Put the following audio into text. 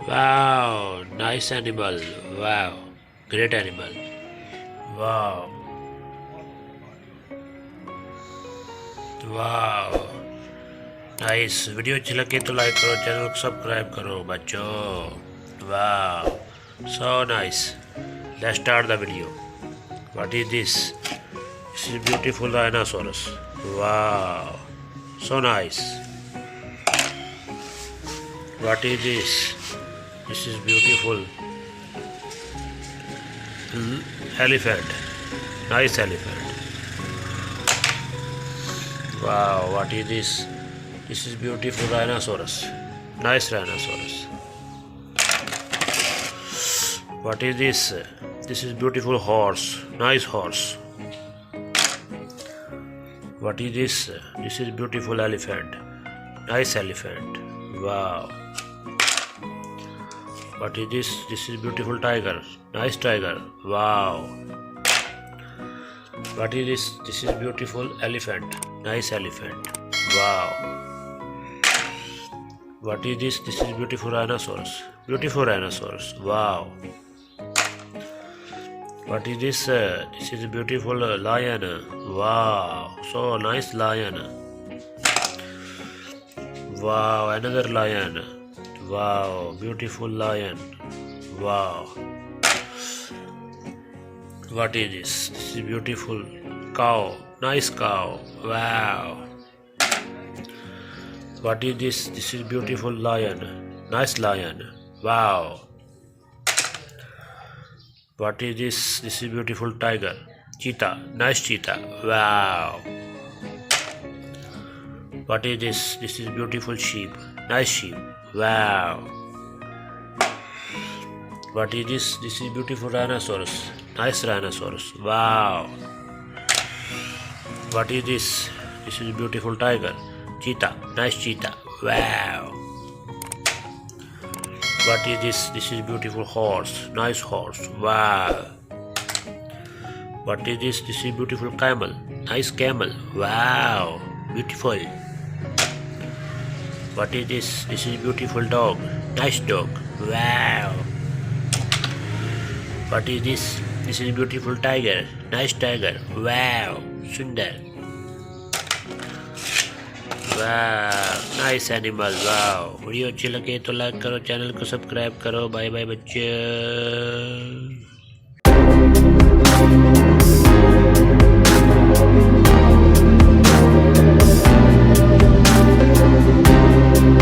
Wow, nice animal. Wow, great animal. Wow, wow, nice. Video अच्छी लगे तो like करो, चैनल को सब्सक्राइब करो बच्चों. Wow, so nice. Let's start the video. What is this? This is beautiful rhinoceros. Wow, so nice. What is this? This is beautiful elephant. Nice elephant. Wow, what is this? This is beautiful rhinoceros. Nice rhinoceros. What is this? This is beautiful horse. Nice horse. What is this? This is beautiful elephant. Nice elephant. Wow. What is this? This is beautiful tiger. Nice tiger. Wow. What is this? This is beautiful elephant. Nice elephant. Wow. What is this? This is beautiful rhinoceros. Beautiful rhinoceros. Wow. What is this? This is a beautiful lion. Wow. So nice lion. Wow. Another lion. Wow. Beautiful lion. Wow. What is this? This is beautiful cow. Nice cow. Wow. What is this? This is beautiful lion. Nice lion. Wow. What is this? This is beautiful tiger. Cheetah. Nice cheetah. Wow. What is this? This is beautiful sheep. Nice sheep. Wow. What is this? This is beautiful rhinoceros. Nice rhinoceros. Wow. What is this? This is beautiful tiger. Cheetah. Nice cheetah. Wow. What is this? This is beautiful horse. Nice horse. Wow. What is this? This is beautiful camel. Nice camel. Wow. Beautiful. What is this? This is beautiful dog. Nice dog. Wow. What is this? This is beautiful tiger. Nice tiger. Wow. Sundar. वाह nice animal. वाह video अच्छी लगे तो like करो, channel को subscribe करो. Bye bye बच्चे.